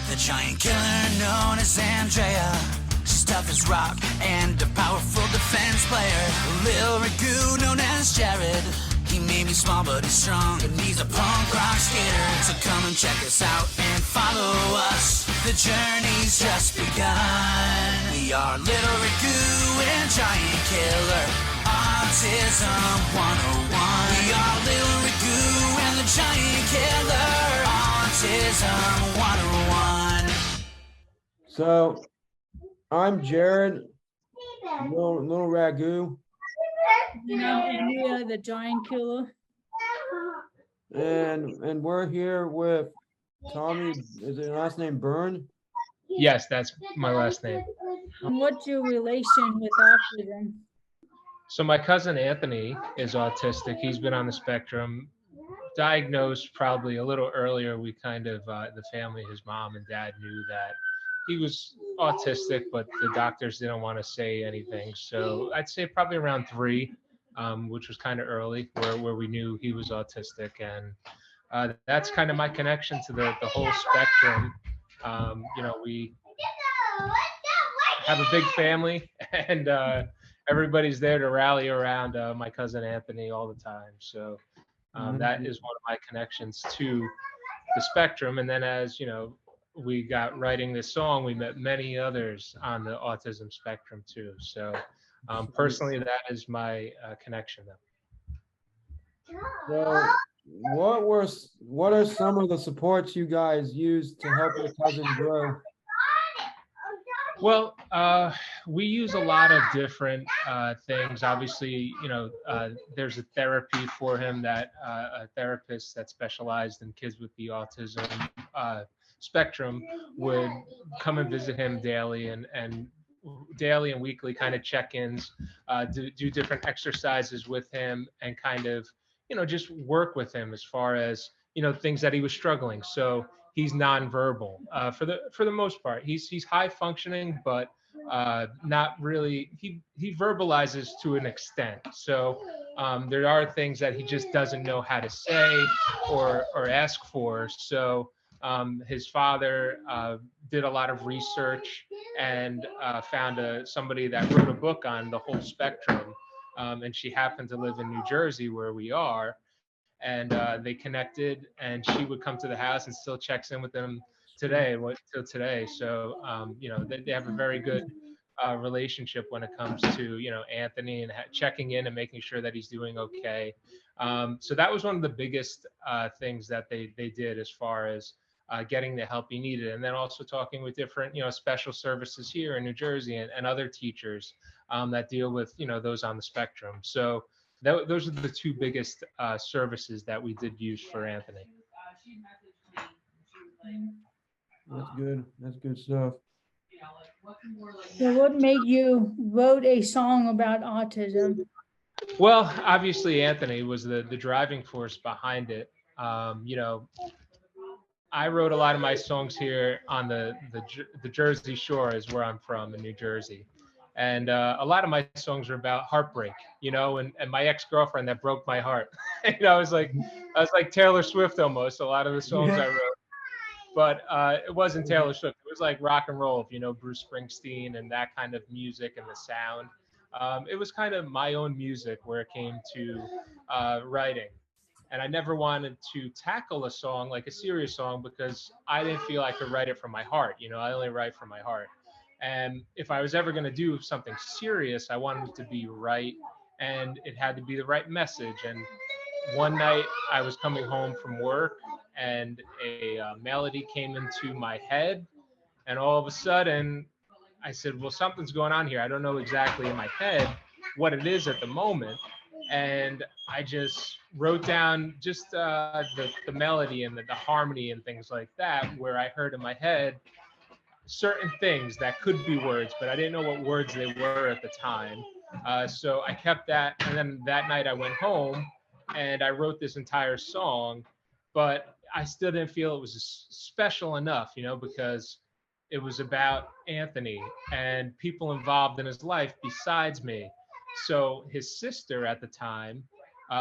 The giant killer known as Andrea. She's tough as rock and a powerful defense player. Lil Ragu known as Jared. He may be small but he's strong, and he's a punk rock skater. So come and check us out and follow us. The journey's just begun. We are Little Ragu and Giant Killer. Autism 101. We are Little Ragu and the Giant Killer. Autism 101. So, I'm Jared, little Ragu. And we are the Giant Killer. And we're here with Tommy. Is it your last name Byrne? Yes, that's my last name. And what's your relation with autism? So my cousin Anthony is autistic. He's been on the spectrum, diagnosed probably a little earlier. We kind of, the family, his mom and dad knew that he was autistic, but the doctors didn't want to say anything. So I'd say probably around 3, which was kind of early, where we knew he was autistic. And that's kind of my connection to the whole spectrum. We have a big family, and everybody's there to rally around my cousin Anthony all the time. So that is one of my connections to the spectrum. And then as, we got writing this song, we met many others on the autism spectrum too. So personally, that is my connection though. So, what are some of the supports you guys use to help your cousin grow? Well, we use a lot of different things. Obviously, there's a therapy for him that a therapist that specialized in kids with the autism spectrum would come and visit him daily and daily and weekly kind of check-ins, do different exercises with him and kind of, just work with him as far as, things that he was struggling. So he's nonverbal for the most part. He's high functioning, but not really. He verbalizes to an extent. So there are things that he just doesn't know how to say or ask for. So his father did a lot of research and found somebody that wrote a book on the whole spectrum. And she happened to live in New Jersey, where we are. And they connected, and she would come to the house and still checks in with them today, till today. So, they have a very good relationship when it comes to, Anthony and checking in and making sure that he's doing okay. So that was one of the biggest things that they did as far as getting the help he needed. And then also talking with different, special services here in New Jersey and other teachers that deal with, those on the spectrum. So those are the 2 biggest services that we did use for Anthony. That's good. That's good stuff. So what made you wrote a song about autism? Well, obviously Anthony was the driving force behind it. I wrote a lot of my songs here on the Jersey Shore, is where I'm from, in New Jersey. And a lot of my songs are about heartbreak, and my ex-girlfriend that broke my heart. I was like Taylor Swift almost, a lot of the songs I wrote. But it wasn't Taylor Swift. It was like rock and roll, Bruce Springsteen and that kind of music and the sound. It was kind of my own music where it came to writing. And I never wanted to tackle a song, like a serious song, because I didn't feel I could write it from my heart. I only write from my heart. And if I was ever going to do something serious, I wanted it to be right, and it had to be the right message. And one night I was coming home from work, and a melody came into my head, and all of a sudden I said, well, something's going on here. I don't know exactly in my head what it is at the moment. And I just wrote down just the melody and the harmony and things like that, where I heard in my head certain things that could be words, but I didn't know what words they were at the time. So I kept that. And then that night I went home and I wrote this entire song, but I still didn't feel it was special enough, because it was about Anthony and people involved in his life besides me. So his sister at the time,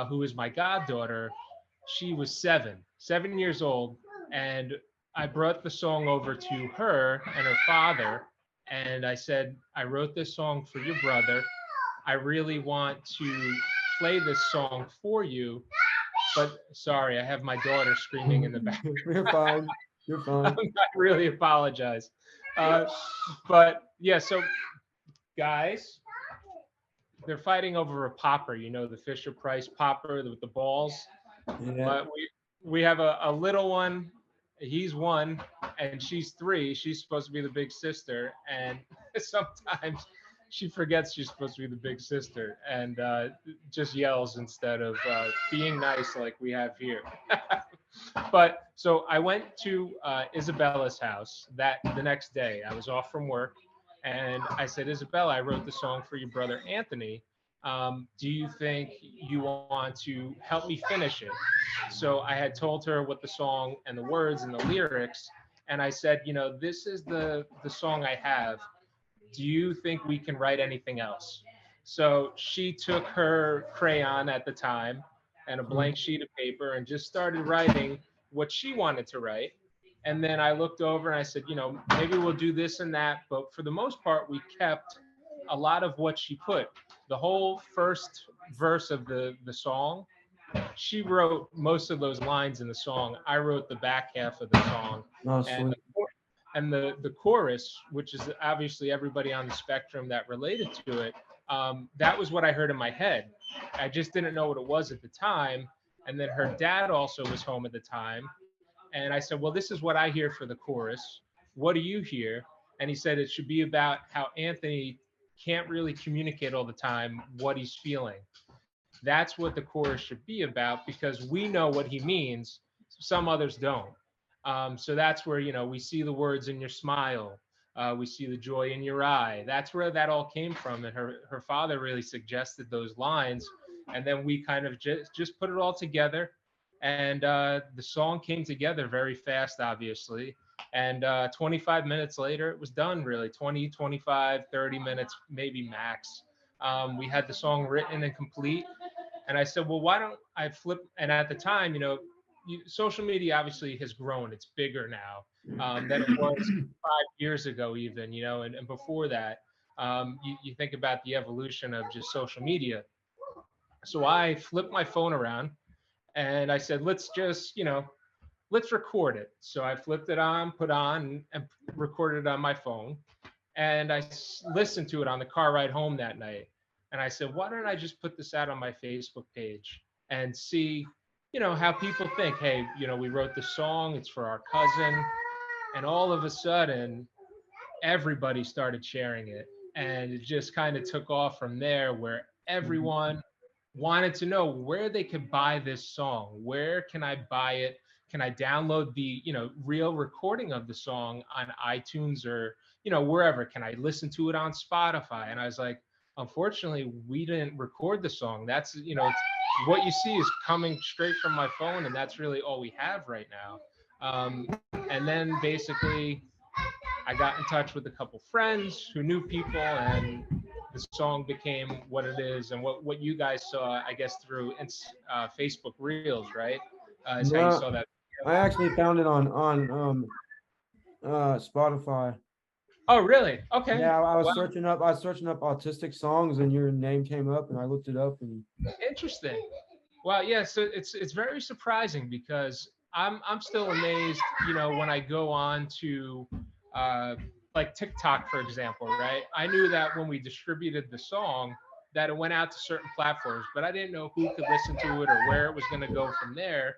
who was my goddaughter, she was 7 years old. And I brought the song over to her and her father, and I said, I wrote this song for your brother. I really want to play this song for you, but sorry, I have my daughter screaming in the back. You're fine. You're fine. I really apologize. But yeah, so guys, they're fighting over a popper, you know, the Fisher Price popper with the balls. Yeah. But we have a little one. He's 1 and she's 3. She's supposed to be the big sister, and sometimes she forgets she's supposed to be the big sister and just yells instead of being nice like we have here. But so I went to Isabella's house the next day. I was off from work, and I said, Isabella, I wrote the song for your brother Anthony. Do you think you want to help me finish it? So I had told her what the song and the words and the lyrics, and I said, you know, this is the song I have. Do you think we can write anything else? So she took her crayon at the time and a blank sheet of paper and just started writing what she wanted to write. And then I looked over and I said, you know, maybe we'll do this and that. But for the most part, we kept a lot of what she put. The whole first verse of the song, she wrote most of those lines in the song. I wrote the back half of the song. Oh, And sweet. the chorus, which is obviously everybody on the spectrum that related to it, that was what I heard in my head. I just didn't know what it was at the time. And then her dad also was home at the time. And I said, well, this is what I hear for the chorus. What do you hear? And he said it should be about how Anthony can't really communicate all the time what he's feeling. That's what the chorus should be about, because we know what he means. Some others don't. So that's where, you know, we see the words in your smile. We see the joy in your eye. That's where that all came from. And her father really suggested those lines. And then we kind of just put it all together. And the song came together very fast, obviously. And 25 minutes later, it was done, really. 20, 25, 30 minutes, maybe max. We had the song written and complete. And I said, well, why don't I flip? And at the time, you know, social media obviously has grown. It's bigger now than it was 5 years ago, even, you know, and before that, you think about the evolution of just social media. So I flipped my phone around and I said, let's just, you know, let's record it. So I flipped it on, put on, and recorded it on my phone. And I listened to it on the car ride home that night. And I said, why don't I just put this out on my Facebook page and see, you know, how people think, hey, you know, we wrote this song, it's for our cousin. And all of a sudden, everybody started sharing it. And it just kind of took off from there, where everyone wanted to know where they could buy this song. Where can I buy it? Can I download the, you know, real recording of the song on iTunes or, you know, wherever? Can I listen to it on Spotify? And I was like, unfortunately, we didn't record the song. That's, you know, it's, what you see is coming straight from my phone, and that's really all we have right now. And then basically, I got in touch with a couple friends who knew people, and the song became what it is, and what you guys saw, I guess, through Facebook Reels, right? Is how you saw that. I actually found it on Spotify. Oh, really? Okay. Yeah, I was Wow. searching up autistic songs, and your name came up, and I looked it up, and Interesting. Well, yeah. So it's very surprising, because I'm still amazed. You know, when I go on to like TikTok, for example, right? I knew that when we distributed the song, that it went out to certain platforms, but I didn't know who could listen to it or where it was going to go from there.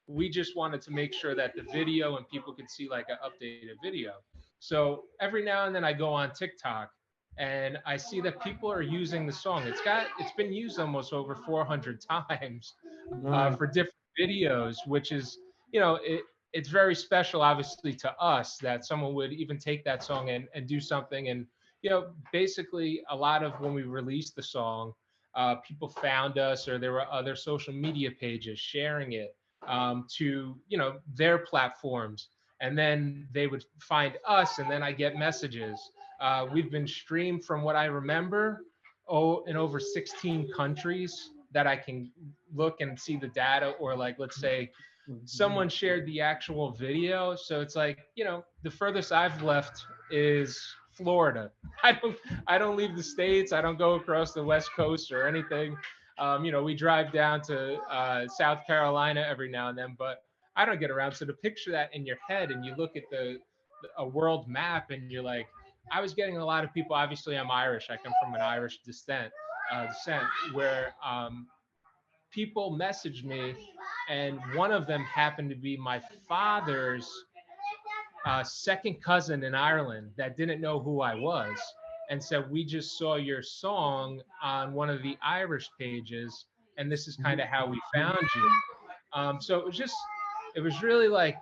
We just wanted to make sure that the video and people could see like an updated video. So every now and then I go on TikTok and I see that people are using the song. It's been used almost over 400 times for different videos, which is, you know, it's very special, obviously, to us that someone would even take that song and do something. And, you know, basically a lot of when we released the song, people found us, or there were other social media pages sharing it to, you know, their platforms. And then they would find us, and then I get messages. We've been streamed, from what I remember, in over 16 countries that I can look and see the data. Or like, let's say, someone shared the actual video. So it's like, the furthest I've left is Florida. I don't leave the States. I don't go across the West Coast or anything. We drive down to South Carolina every now and then, but I don't get around. So to picture that in your head and you look at a world map and you're like, I was getting a lot of people. Obviously, I'm Irish. I come from an Irish descent where people messaged me, and one of them happened to be my father's second cousin in Ireland that didn't know who I was, and said, "We just saw your song on one of the Irish pages, and this is kind of how we found you." So it was really like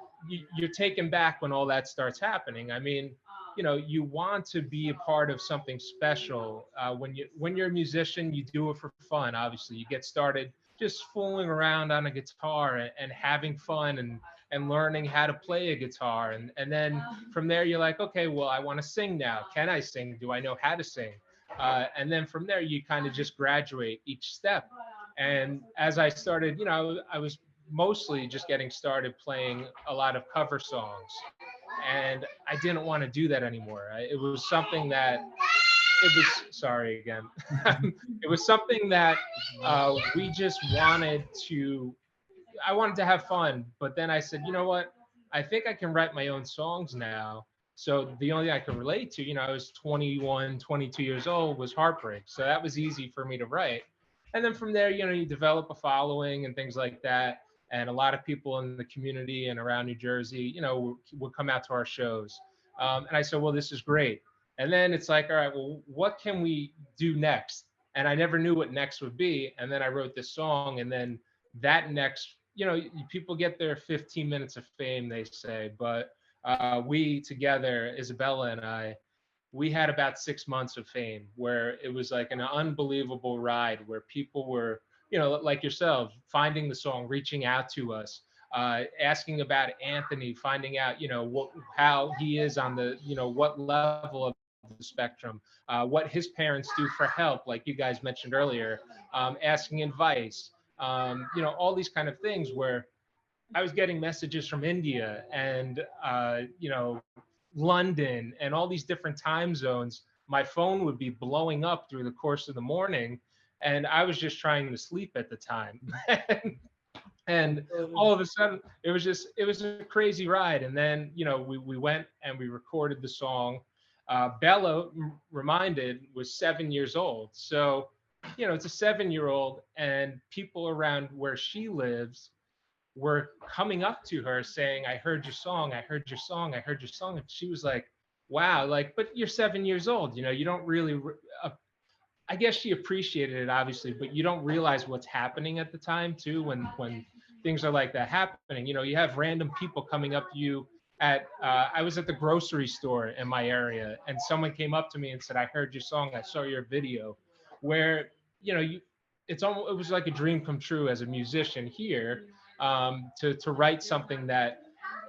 you're taken back when all that starts happening. I mean, you want to be a part of something special. When you're a musician, you do it for fun. Obviously, you get started just fooling around on a guitar and having fun and learning how to play a guitar. And then from there, you're like, okay, well, I want to sing now. Can I sing? Do I know how to sing? And then from there, you kind of just graduate each step. And as I started, I was mostly just getting started playing a lot of cover songs. And I didn't want to do that anymore. It was something that sorry again. It was something that we just I wanted to have fun. But then I said, you know what? I think I can write my own songs now. So the only thing I could relate to, I was 21, 22 years old, was heartbreak. So that was easy for me to write. And then from there, you develop a following and things like that. And a lot of people in the community and around New Jersey, would come out to our shows. And I said, well, this is great. And then it's like, all right, well, what can we do next? And I never knew what next would be. And then I wrote this song. And then that next, people get their 15 minutes of fame, they say. But we together, Isabella and I, we had about 6 months of fame where it was like an unbelievable ride where people were, like yourselves, finding the song, reaching out to us, asking about Anthony, finding out, how he is on the, what level of the spectrum, what his parents do for help, like you guys mentioned earlier, asking advice, all these kind of things where I was getting messages from India and, London and all these different time zones. My phone would be blowing up through the course of the morning, and I was just trying to sleep at the time. And all of a sudden, it was a crazy ride. And then, we went and we recorded the song. Bella, reminded, was 7 years old. So, it's a 7-year-old, and people around where she lives were coming up to her saying, I heard your song, I heard your song, I heard your song. And she was like, wow, like, but you're 7 years old, you don't really, I guess she appreciated it, obviously, but you don't realize what's happening at the time too, when things are like that happening. You have random people coming up to you I was at the grocery store in my area, and someone came up to me and said, I heard your song, I saw your video, where, it was like a dream come true as a musician here, to write something that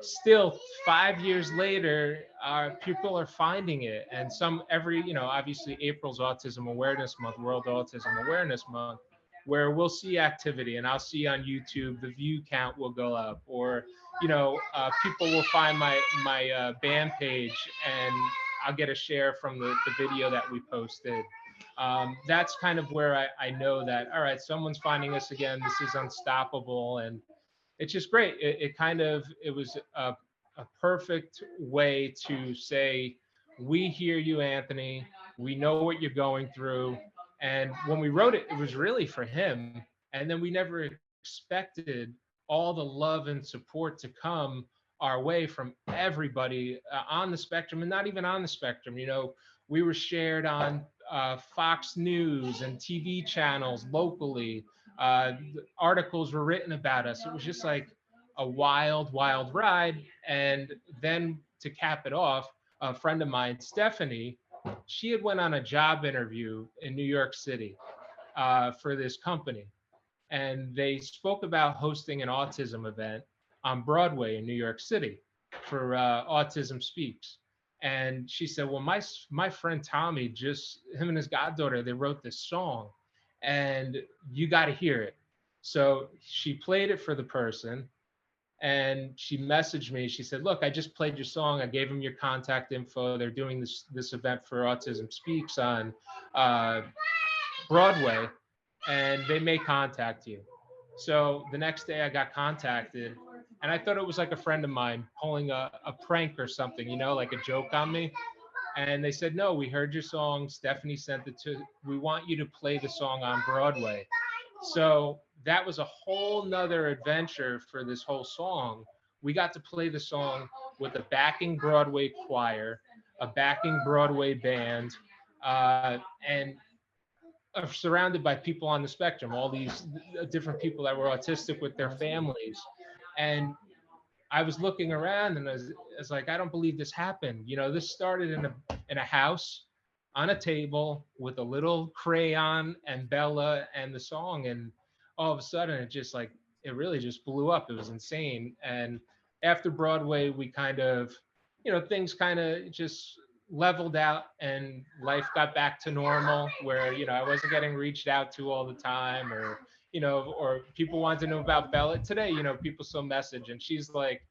still 5 years later, people are finding it. And obviously April's Autism Awareness Month, World Autism Awareness Month, where we'll see activity, and I'll see on YouTube, the view count will go up, or, people will find my band page and I'll get a share from the video that we posted. That's kind of where I know that, all right, someone's finding us again. This is unstoppable. And it's just great. It was a perfect way to say, we hear you, Anthony. We know what you're going through. And when we wrote it, it was really for him. And then we never expected all the love and support to come our way from everybody on the spectrum, and not even on the spectrum. We were shared on Fox News and TV channels locally. Articles were written about us. It was just like a wild, wild ride. And then to cap it off, a friend of mine, Stephanie, she had went on a job interview in New York City for this company. And they spoke about hosting an autism event on Broadway in New York City for Autism Speaks. And she said, well, my friend Tommy, him and his goddaughter, they wrote this song, and you got to hear it. So she played it for the person. and she messaged me. She said, "Look, I just played your song. I gave them your contact info. They're doing this event for Autism Speaks on Broadway, and they may contact you." So the next day I got contacted, and I thought it was like a friend of mine pulling a prank or something, you know, like a joke on me. And they said, "No, we heard your song. Stephanie sent it to, we want you to play the song on Broadway." So that was a whole nother adventure for this whole song. We got to play the song with a backing Broadway choir, a backing Broadway band, and are surrounded by people on the spectrum, all these different people that were autistic with their families. And I was looking around and I was like, I don't believe this happened. You know, this started in a house on a table with a little crayon and Bella and the song. And all of a sudden it just like, it really just blew up. It was insane. And after Broadway, we kind of, you know, things kind of just leveled out and life got back to normal where, you know, I wasn't getting reached out to all the time, or, you know, or people want to know about Bella. Today, you know, people still message, and she's like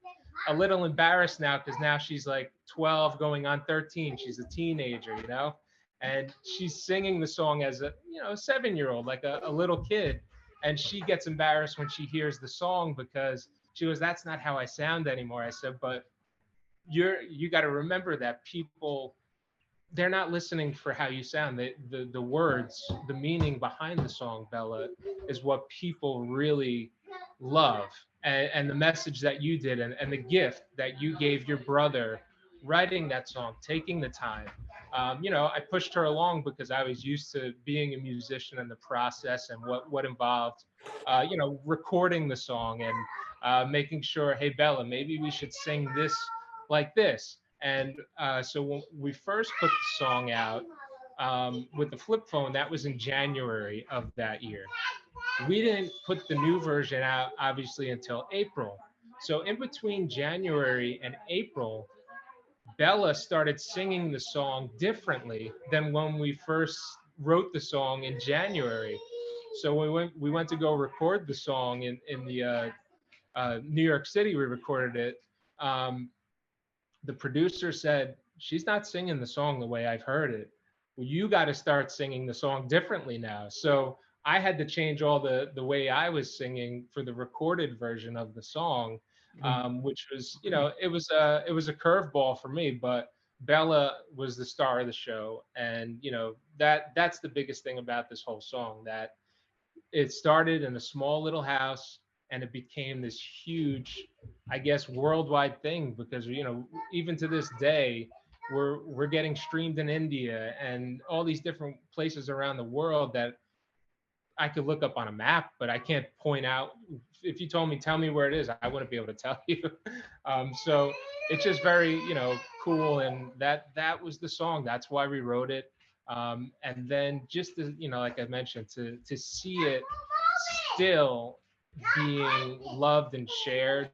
a little embarrassed now because now she's like 12 going on 13. She's a teenager, you know, and she's singing the song as a, you know, a 7-year-old, like a little kid. And she gets embarrassed when she hears the song because she goes, "That's not how I sound anymore." I said, "But you got to remember that people, they're not listening for how you sound. The words, the meaning behind the song, Bella, is what people really love." And the message that you did, and the gift that you gave your brother writing that song, taking the time. You know, I pushed her along because I was used to being a musician and the process and what involved, you know, recording the song and making sure, "Hey, Bella, maybe we should sing this like this." And so when we first put the song out with the flip phone, that was in January of that year. We didn't put the new version out, obviously, until April. So in between January and April, Bella started singing the song differently than when we first wrote the song in January. So we went to go record the song in the New York City. We recorded it. The producer said, "She's not singing the song the way I've heard it. Well, you got to start singing the song differently now." So I had to change all the way I was singing for the recorded version of the song, which was, you know, it was a curveball for me, but Bella was the star of the show. And, you know, that's the biggest thing about this whole song, that it started in a small little house and it became this huge, I guess, worldwide thing, because, you know, even to this day, we're getting streamed in India and all these different places around the world that I could look up on a map, but I can't point out. If you told me, "Tell me where it is," I wouldn't be able to tell you. So it's just very, you know, cool. And that was the song. That's why we wrote it. And then just to, you know, like I mentioned, to see it still being loved and shared,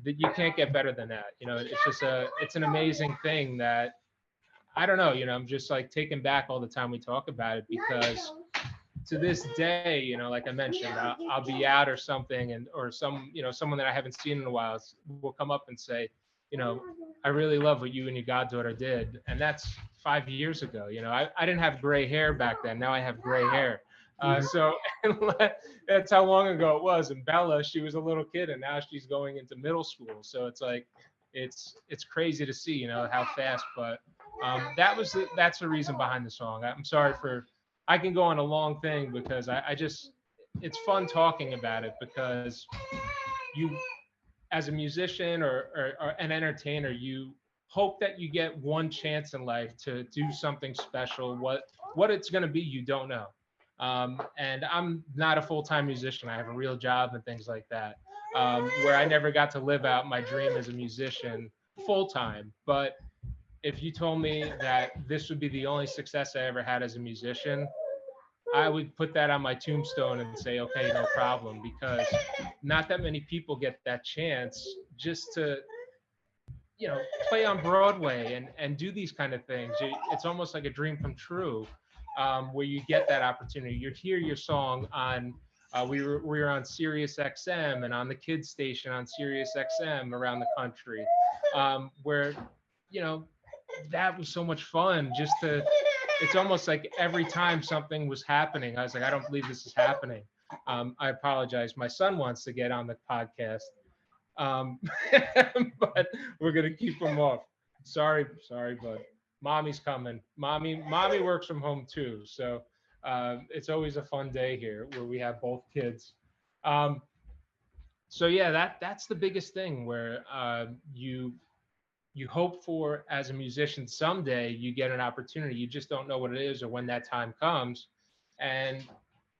that you can't get better than that. You know, it's just it's an amazing thing that, I don't know, you know, I'm just like taken back all the time we talk about it, because to this day, you know, like I mentioned, I'll be out or something, and or you know, someone that I haven't seen in a while will come up and say, you know, "I really love what you and your goddaughter did." And that's 5 years ago. You know, I didn't have gray hair back then. Now I have gray hair. So that's how long ago it was. And Bella, she was a little kid, and now she's going into middle school. So it's like, it's crazy to see, you know, how fast. But that's the reason behind the song. I'm sorry for, I can go on a long thing, because I just, it's fun talking about it, because you, as a musician or an entertainer, you hope that you get one chance in life to do something special. What it's going to be, you don't know. And I'm not a full-time musician. I have a real job and things like that, where I never got to live out my dream as a musician full-time. But if you told me that this would be the only success I ever had as a musician, I would put that on my tombstone and say, "Okay, no problem," because not that many people get that chance just to, you know, play on Broadway and do these kind of things. It's almost like a dream come true, where you get that opportunity. You hear your song on We were on Sirius XM and on the kids station on Sirius XM around the country, where, you know, that was so much fun. It's almost like every time something was happening, I was like, I don't believe this is happening. I apologize. My son wants to get on the podcast, but we're gonna keep him off. Sorry, bud. Mommy's coming. Mommy works from home too, so it's always a fun day here where we have both kids. So yeah, that's the biggest thing where you hope for as a musician someday you get an opportunity. You just don't know what it is or when that time comes. And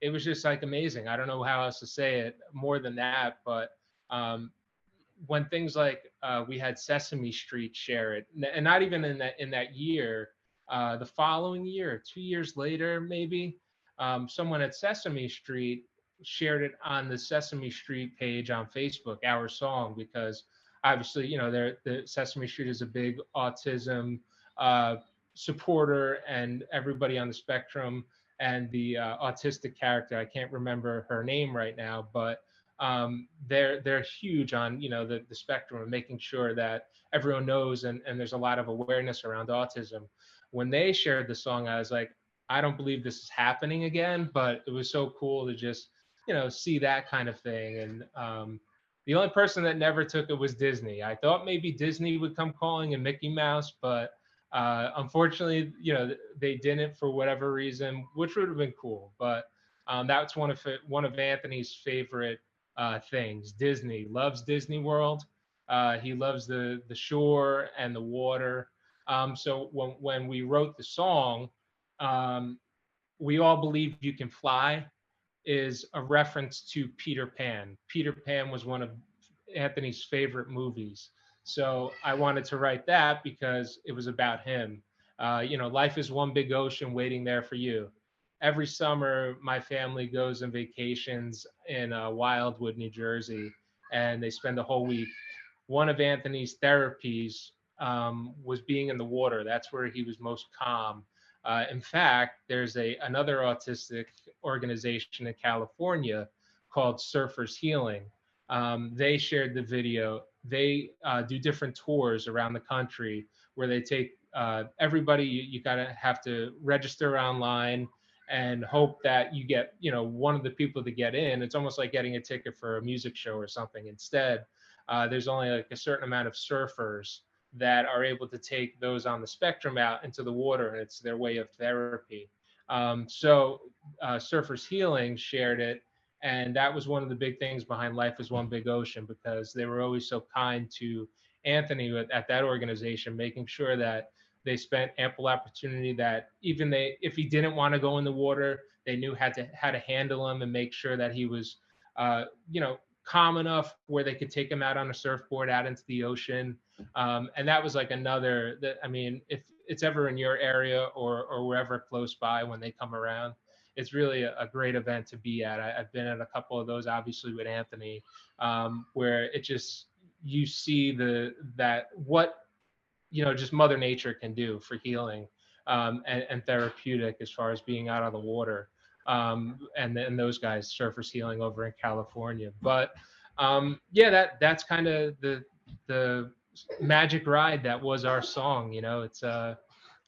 it was just like amazing. I don't know how else to say it more than that, but when things like we had Sesame Street share it, and not even in that year, the following year, 2 years later, maybe, someone at Sesame Street shared it on the Sesame Street page on Facebook, our song, because obviously, you know, the Sesame Street is a big autism supporter, and everybody on the spectrum, and the autistic character, I can't remember her name right now, but they're huge on, you know, the spectrum and making sure that everyone knows, and there's a lot of awareness around autism. When they shared the song, I was like, I don't believe this is happening again, but it was so cool to just, you know, see that kind of thing. And the only person that never took it was Disney. I thought maybe Disney would come calling and Mickey Mouse, but unfortunately, you know, they didn't for whatever reason, which would have been cool. But that's one of Anthony's favorite things. Disney loves Disney World. He loves the shore and the water. So when we wrote the song, We All Believe You Can Fly is a reference to Peter Pan. Peter Pan was one of Anthony's favorite movies. So I wanted to write that because it was about him. You know, life is one big ocean waiting there for you. Every summer, my family goes on vacations in Wildwood, New Jersey, and they spend the whole week. One of Anthony's therapies was being in the water. That's where he was most calm. In fact, there's another autistic organization in California called Surfers Healing. They shared the video. They do different tours around the country where they take everybody. You gotta have to register online and hope that you get, you know, one of the people to get in. It's almost like getting a ticket for a music show or something. Instead, there's only like a certain amount of surfers that are able to take those on the spectrum out into the water, and it's their way of therapy. So Surfers Healing shared it, and that was one of the big things behind Life is One Big Ocean, because they were always so kind to Anthony at that organization, making sure that they spent ample opportunity, that even if he didn't want to go in the water, they knew how to handle him and make sure that he was, you know, calm enough where they could take him out on a surfboard out into the ocean. And that was like I mean, if it's ever in your area or wherever close by when they come around, it's really a great event to be at. I've been at a couple of those, obviously with Anthony, where it just, you see what, you know, just Mother Nature can do for healing and therapeutic as far as being out of the water. And then those guys, Surfers Healing over in California. But yeah, that's kind of the magic ride that was our song. You know,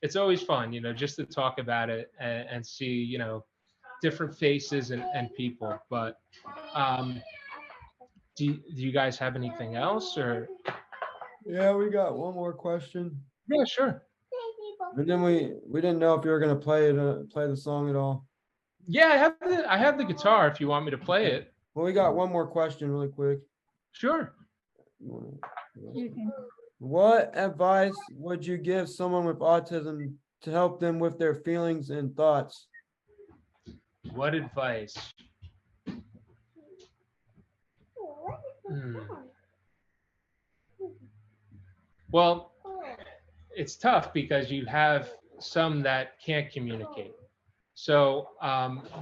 it's always fun, you know, just to talk about it and see, you know, different faces and people. But do you guys have anything else, or? Yeah, we got one more question. Yeah, sure. And then we didn't know if you were gonna play the song at all. Yeah, I have the guitar if you want me to play it. Well, we got one more question really quick. Sure. You can. What advice would you give someone with autism to help them with their feelings and thoughts? What advice? Well, it's tough because you have some that can't communicate. So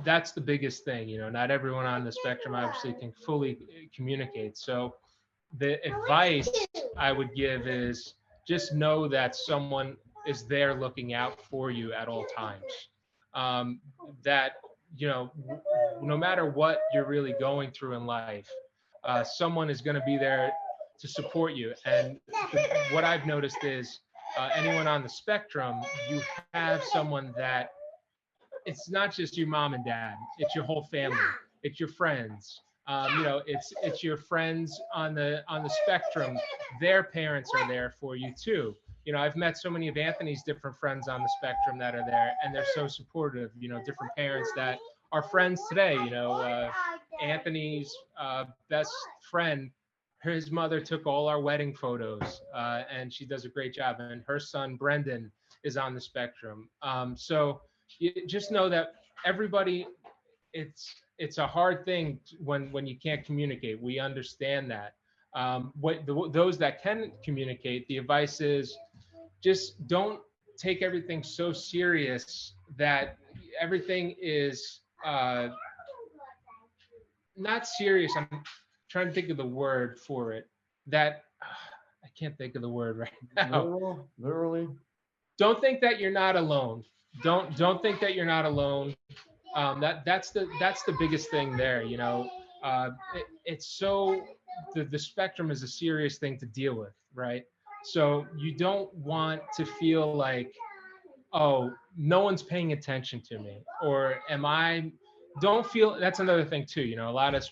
that's the biggest thing, you know, not everyone on the spectrum obviously can fully communicate. So the advice I would give is just know that someone is there looking out for you at all times. That no matter what you're really going through in life, someone is going to be there to support you. And what I've noticed is anyone on the spectrum, you have someone that it's not just your mom and dad, it's your whole family, it's your friends. It's your friends on the spectrum. Their parents are there for you too. I've met so many of Anthony's different friends on the spectrum that are there, and they're so supportive. Different parents that are friends today. Anthony's best friend, his mother took all our wedding photos, and she does a great job. And her son Brendan is on the spectrum. So you just know that everybody, it's a hard thing when you can't communicate. We understand that. Those that can communicate, the advice is just don't take everything so serious that everything is not serious. I'm trying to think of the word for it. That I can't think of the word right now. Literally. Don't think that you're not alone. Don't think that you're not alone. That's the biggest thing there. It's so the spectrum is a serious thing to deal with, right? So you don't want to feel like, oh, no one's paying attention to me, or don't feel. That's another thing too. A lot of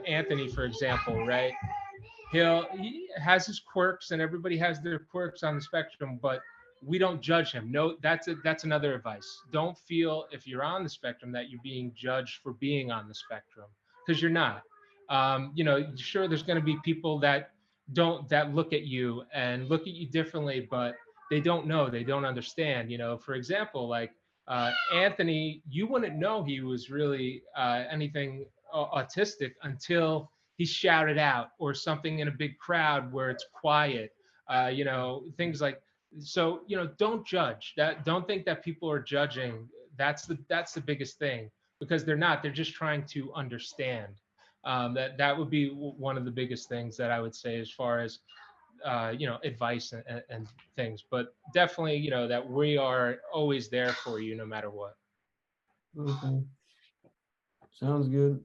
Anthony, for example, right? He has his quirks, and everybody has their quirks on the spectrum, but we don't judge him. No, that's another advice. Don't feel, if you're on the spectrum, that you're being judged for being on the spectrum, because you're not. Sure, there's going to be people that look at you differently, but they don't know, they don't understand. For example, like Anthony, you wouldn't know he was really anything autistic until he shouted out, or something in a big crowd where it's quiet. Things like. So don't judge that. Don't think that people are judging. That's the biggest thing, because they're not. They're just trying to understand. That would be one of the biggest things that I would say, as far as advice and things. But definitely, that we are always there for you no matter what. Okay. Sounds good.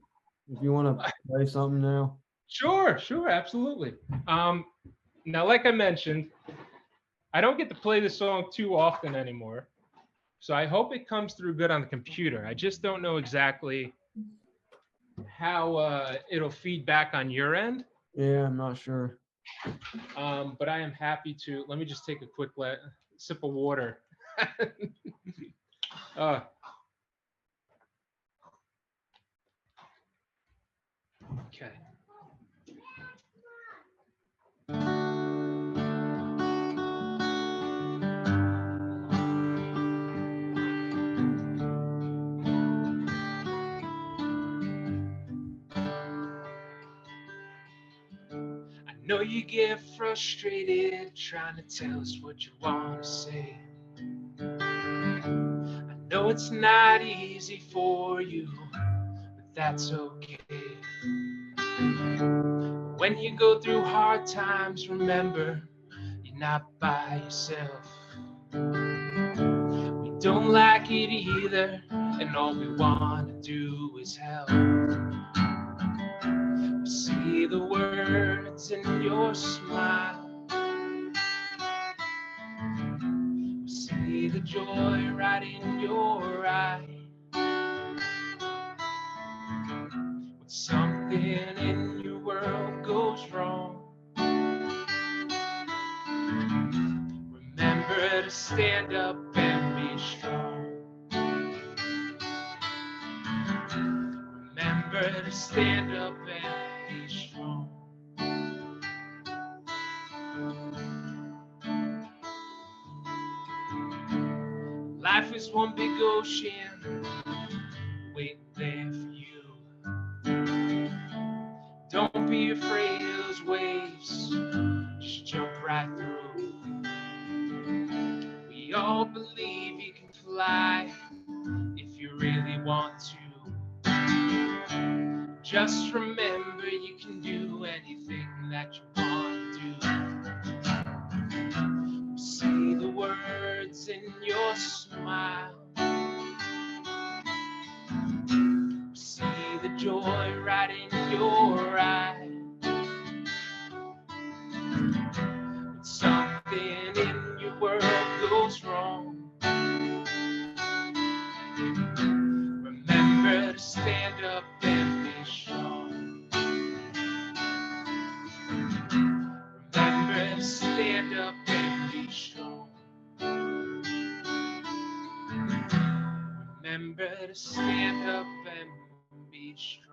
If you want to play something now. Sure, absolutely. Now, like I mentioned, I don't get to play the song too often anymore, so I hope it comes through good on the computer. I just don't know exactly how it'll feed back on your end. Yeah, I'm not sure. But I am happy to. Let me just take a quick sip of water. Okay. I know you get frustrated trying to tell us what you want to say. I know it's not easy for you, but that's okay. When you go through hard times, remember, you're not by yourself. We don't like it either, and all we want to do is help. We see the words in your smile. We see the joy right in your eye. When something in your world goes wrong, remember to stand up and be strong. Remember to stand up and be strong. Life is one big ocean waiting there for you. Don't be afraid of those waves, just jump right through. We all believe you can fly if you really want to. Just remember, you can do anything that you want to. See the words in your smile. your eyes. When something in your world goes wrong, remember to stand up and be strong. Remember to stand up and be strong. Remember to stand up and be strong.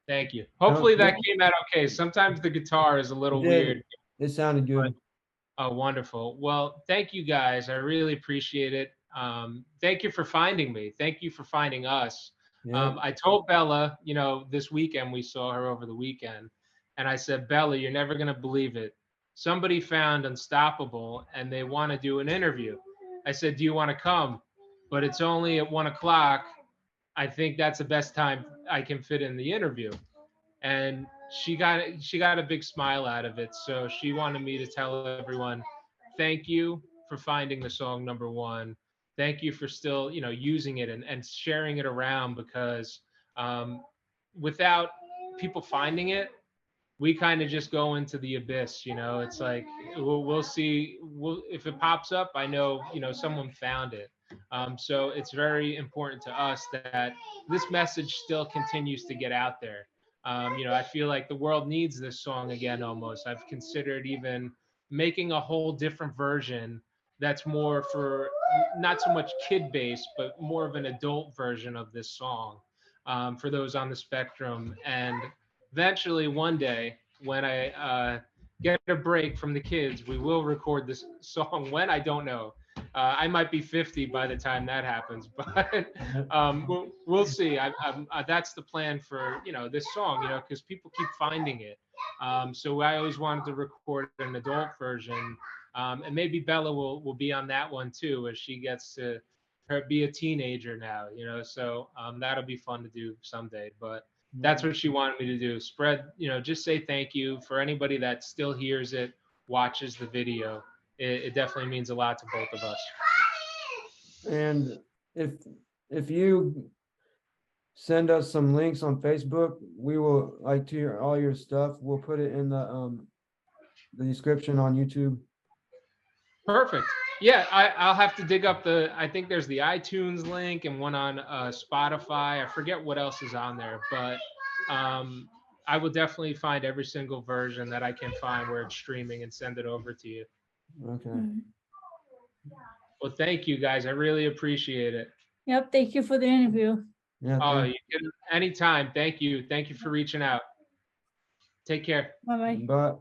Thank you. Hopefully that came out okay. Sometimes the guitar is a little weird. It sounded good. Oh, wonderful. Well, thank you guys. I really appreciate it. Thank you for finding me. Thank you for finding us. Yeah. I told Bella, this weekend, we saw her over the weekend, and I said, Bella, you're never going to believe it. Somebody found Unstoppable and they want to do an interview. I said, do you want to come? But it's only at 1 o'clock. I think that's the best time I can fit in the interview. And she got a big smile out of it. So she wanted me to tell everyone, thank you for finding the song number one. Thank you for still, using it and sharing it around, because without people finding it, we kind of just go into the abyss. It's like, we'll see. If it pops up, I know, someone found it. So it's very important to us that this message still continues to get out there. I feel like the world needs this song again almost. I've considered even making a whole different version that's more for not so much kid based, but more of an adult version of this song, for those on the spectrum. And eventually one day when I get a break from the kids, we will record this song. When, I don't know. I might be 50 by the time that happens, but we'll see. That's the plan for this song, because people keep finding it. So I always wanted to record an adult version, and maybe Bella will be on that one too, as she gets to be a teenager now. So that'll be fun to do someday. But that's what she wanted me to do. Spread, just say thank you for anybody that still hears it, watches the video. It definitely means a lot to both of us. And if you send us some links on Facebook, we will like to all your stuff. We'll put it in the description on YouTube. Perfect. Yeah, I'll have to dig up I think there's the iTunes link and one on Spotify. I forget what else is on there, but I will definitely find every single version that I can find where it's streaming and send it over to you. Okay. Well, thank you guys. I really appreciate it. Yep, thank you for the interview. Yeah. Oh, you can anytime. Thank you. Thank you for reaching out. Take care. Bye-bye. But